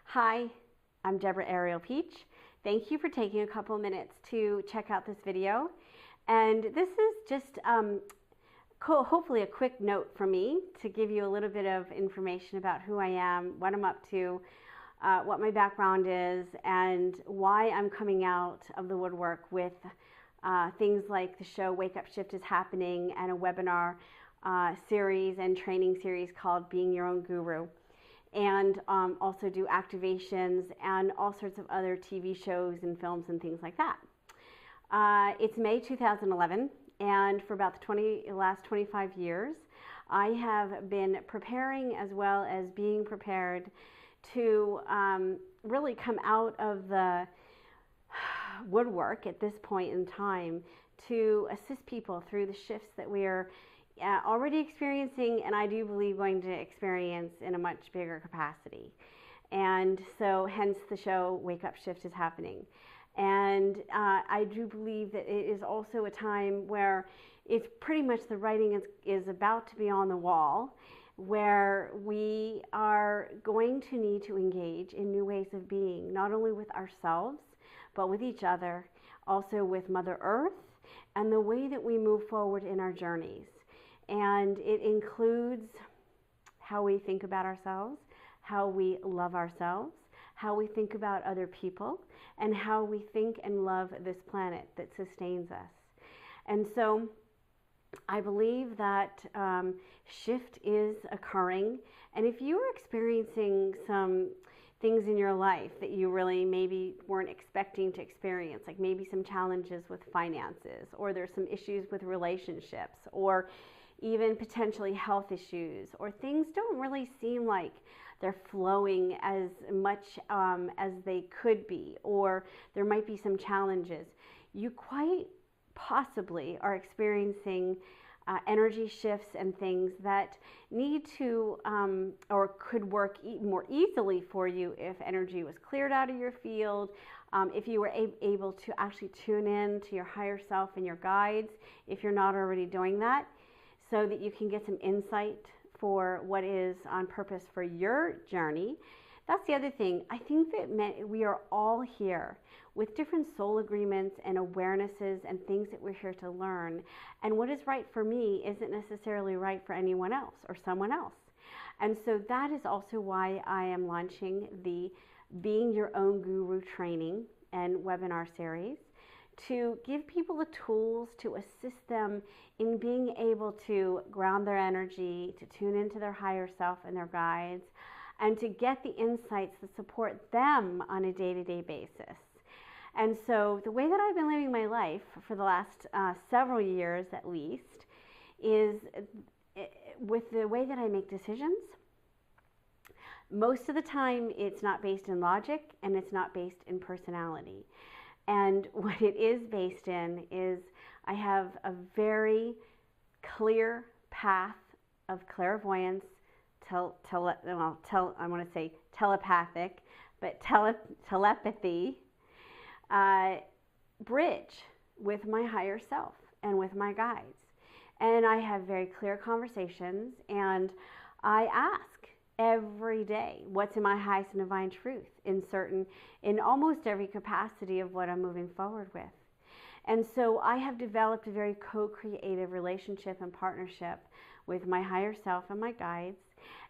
Hi, I'm Deborah Ariel Peach. Thank you for taking a couple minutes to check out this video. And this is just hopefully a quick note from me to give you a little bit of information about who I am, what I'm up to, what my background is, and why I'm coming out of the woodwork with things like the show Wake Up Shift is Happening and a webinar series and training series called Being Your Own Guru. And also do activations and all sorts of other TV shows and films and things like that. It's May 2011, and for about the last 25 years, I have been preparing as well as being prepared to really come out of the woodwork at this point in time to assist people through the shifts that we are already experiencing, and I do believe going to experience in a much bigger capacity. And so hence the show Wake Up Shift is Happening. And I do believe that it is also a time where it's pretty much the writing is about to be on the wall, where we are going to need to engage in new ways of being, not only with ourselves, but with each other, also with Mother Earth, and the way that we move forward in our journeys. And it includes how we think about ourselves, how we love ourselves, how we think about other people, and how we think and love this planet that sustains us. And so I believe that shift is occurring. And if you are experiencing some things in your life that you really maybe weren't expecting to experience, like maybe some challenges with finances, or there's some issues with relationships, or even potentially health issues, or things don't really seem like they're flowing as much as they could be, or there might be some challenges, you quite possibly are experiencing energy shifts and things that need to or could work more easily for you if energy was cleared out of your field, if you were able to actually tune in to your higher self and your guides, if you're not already doing that, so that you can get some insight for what is on purpose for your journey. That's the other thing. I think that we are all here with different soul agreements and awarenesses and things that we're here to learn. And what is right for me isn't necessarily right for anyone else or someone else. And so that is also why I am launching the Being Your Own Guru training and webinar series, to give people the tools to assist them in being able to ground their energy, to tune into their higher self and their guides, and to get the insights that support them on a day-to-day basis. And so the way that I've been living my life for the last several years at least is with the way that I make decisions. Most of the time it's not based in logic, and it's not based in personality. And what it is based in is I have a very clear path of clairvoyance, I want to say telepathic, but telepathy, bridge with my higher self and with my guides. And I have very clear conversations, and I ask every day what's in my highest and divine truth in almost every capacity of what I'm moving forward with. And so I have developed a very co-creative relationship and partnership with my higher self and my guides.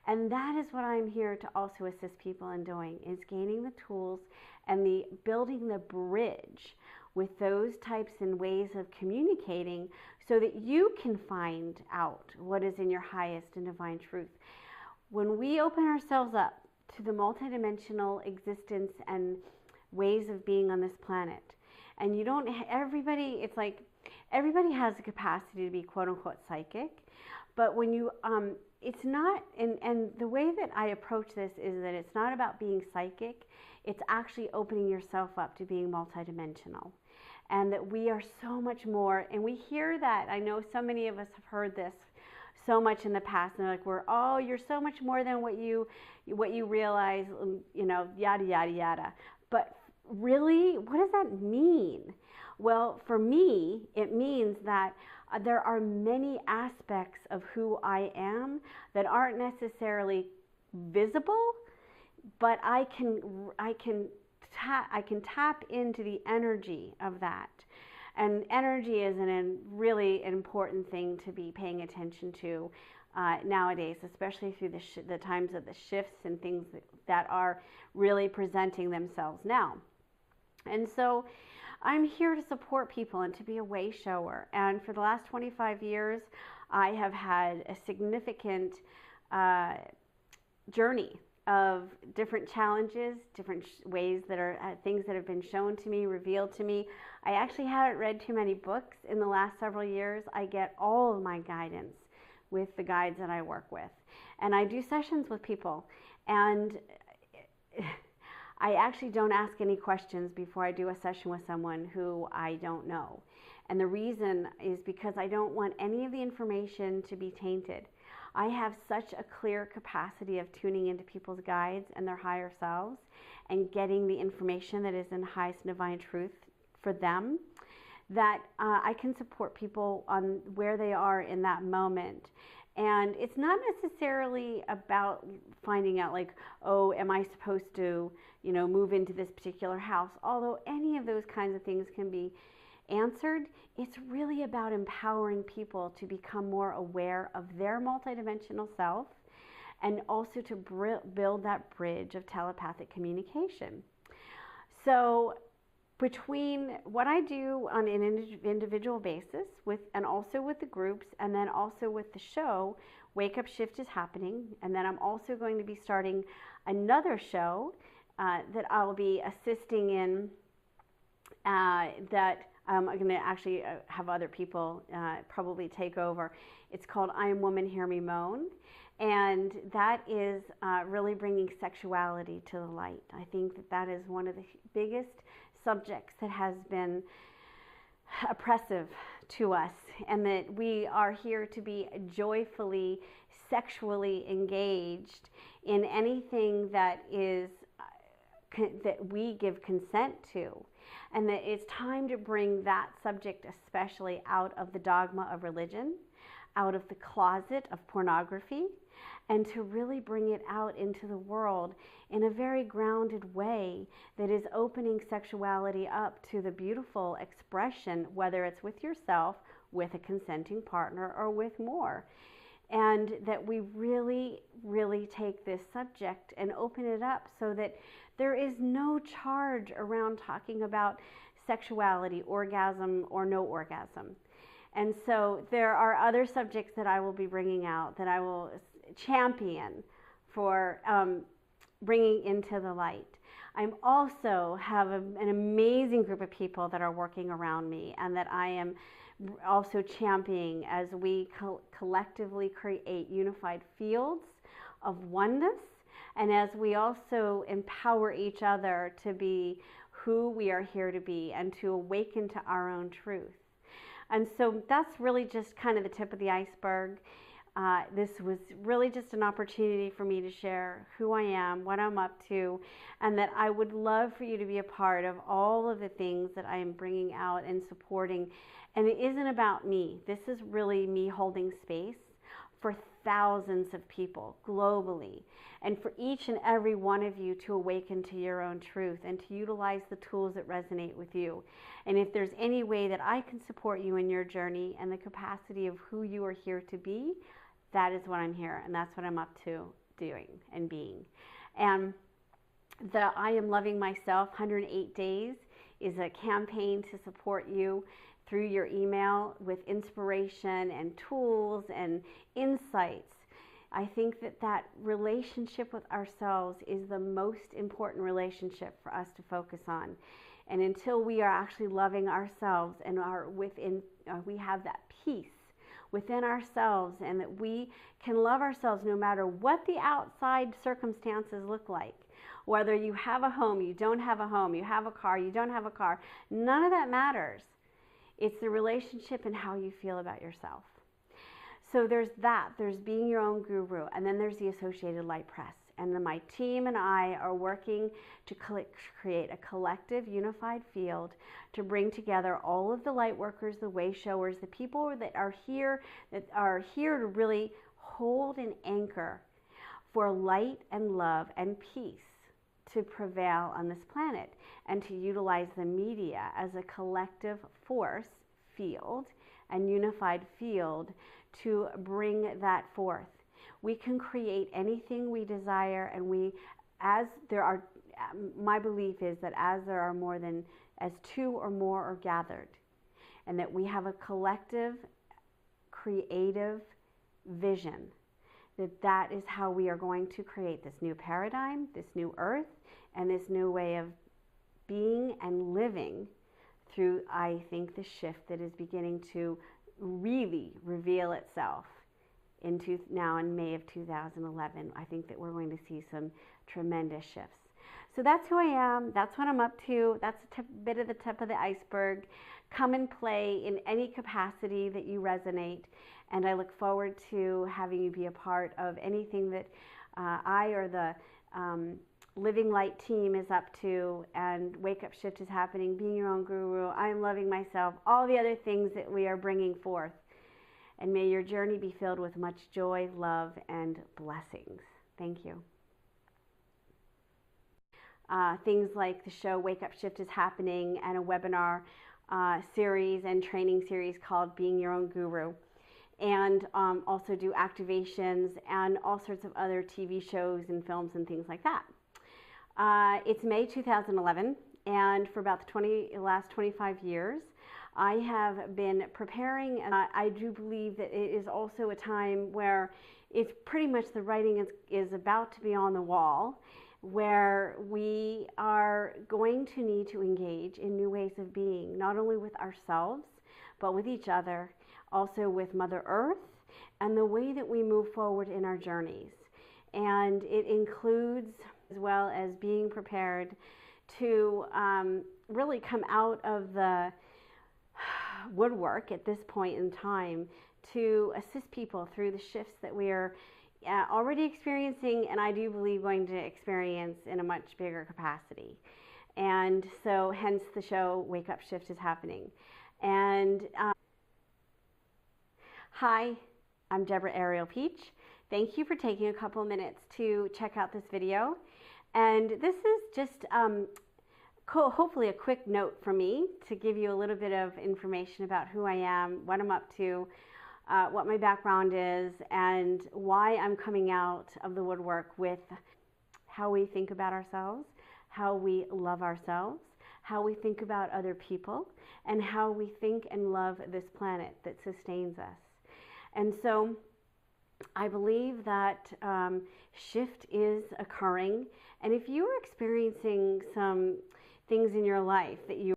And that is what I'm here to also assist people in doing, is gaining the tools and building the bridge with those types and ways of communicating so that you can find out what is in your highest and divine truth. When we open ourselves up to the multidimensional existence and ways of being on this planet, and it's like everybody has the capacity to be quote unquote psychic, but when you, it's not, and the way that I approach this is that it's not about being psychic, it's actually opening yourself up to being multidimensional. And that we are so much more, and we hear that, I know so many of us have heard this so much in the past, and like you're so much more than what you realize, yada yada yada. But really, what does that mean? Well, for me, it means that there are many aspects of who I am that aren't necessarily visible but I can tap into the energy of that. And energy is a really important thing to be paying attention to nowadays, especially through the times of the shifts and things that are really presenting themselves now. And so I'm here to support people and to be a way shower. And for the last 25 years, I have had a significant journey of different challenges, different ways that are things that have been shown to me, revealed to me. I actually haven't read too many books in the last several years. I get all of my guidance with the guides that I work with. And I do sessions with people. And I actually don't ask any questions before I do a session with someone who I don't know. And the reason is because I don't want any of the information to be tainted. I have such a clear capacity of tuning into people's guides and their higher selves and getting the information that is in highest divine truth for them, that I can support people on where they are in that moment. And it's not necessarily about finding out like, oh, am I supposed to, move into this particular house? Although any of those kinds of things can be answered, it's really about empowering people to become more aware of their multidimensional self and also to build that bridge of telepathic communication. So between what I do on an individual basis and also with the groups, and then also with the show, Wake Up Shift is happening. And then I'm also going to be starting another show that I'll be assisting in that I'm going to actually have other people probably take over. It's called I Am Woman, Hear Me Moan. And that is really bringing sexuality to the light. I think that is one of the biggest subjects that has been oppressive to us, and that we are here to be joyfully sexually engaged in anything that is that we give consent to, and that it's time to bring that subject especially out of the dogma of religion, out of the closet of pornography, and to really bring it out into the world in a very grounded way that is opening sexuality up to the beautiful expression, whether it's with yourself, with a consenting partner, or with more. And that we really, really take this subject and open it up so that there is no charge around talking about sexuality, orgasm, or no orgasm. And so there are other subjects that I will be bringing out that I will champion for bringing into the light. I also have an amazing group of people that are working around me and that I am also championing as we collectively create unified fields of oneness, and as we also empower each other to be who we are here to be and to awaken to our own truth. And so that's really just kind of the tip of the iceberg. This was really just an opportunity for me to share who I am, what I'm up to, and that I would love for you to be a part of all of the things that I am bringing out and supporting. And it isn't about me. This is really me holding space for thousands of people globally, and for each and every one of you to awaken to your own truth and to utilize the tools that resonate with you. And if there's any way that I can support you in your journey and the capacity of who you are here to be, that is what I'm here, and that's what I'm up to doing and being. And the I Am Loving Myself 108 Days is a campaign to support you through your email with inspiration and tools and insights. I think that relationship with ourselves is the most important relationship for us to focus on. And until we are actually loving ourselves and we have that peace within ourselves, and that we can love ourselves no matter what the outside circumstances look like. Whether you have a home, you don't have a home, you have a car, you don't have a car, none of that matters. It's the relationship and how you feel about yourself. So there's being your own guru, and then there's the Associated Light Press. And then my team and I are working to create a collective, unified field to bring together all of the light workers, the way showers, the people that are here to really hold an anchor for light and love and peace to prevail on this planet, and to utilize the media as a collective force field and unified field to bring that forth. We can create anything we desire, and my belief is that as there are more than, as two or more are gathered, and that we have a collective creative vision, that is how we are going to create this new paradigm, this new earth, and this new way of being and living through, I think, the shift that is beginning to really reveal itself now in May of 2011. I think that we're going to see some tremendous shifts. So that's who I am. That's what I'm up to. That's a bit of the tip of the iceberg. Come and play in any capacity that you resonate. And I look forward to having you be a part of anything that I or the Living Light team is up to, and Wake Up Shift is happening, Being Your Own Guru, I'm Loving Myself, all the other things that we are bringing forth. And may your journey be filled with much joy, love, and blessings. Thank you. Things like the show Wake Up Shift is happening, and a webinar series and training series called Being Your Own Guru. And also do activations and all sorts of other TV shows and films and things like that. It's May 2011, and for about the last 25 years, I have been preparing, and I do believe that it is also a time where it's pretty much the writing is about to be on the wall, where we are going to need to engage in new ways of being, not only with ourselves, but with each other, also with Mother Earth, and the way that we move forward in our journeys. And it includes, as well as being prepared to really come out of the woodwork at this point in time to assist people through the shifts that we are already experiencing, and I do believe going to experience in a much bigger capacity. And so hence the show Wake Up Shift is happening. And hi, I'm Deborah Ariel Peach. Thank you for taking a couple minutes to check out this video. And this is just hopefully a quick note from me to give you a little bit of information about who I am, what I'm up to, what my background is, and why I'm coming out of the woodwork with how we think about ourselves, how we love ourselves, how we think about other people, and how we think and love this planet that sustains us. And so I believe that shift is occurring, and if you are experiencing some things in your life that you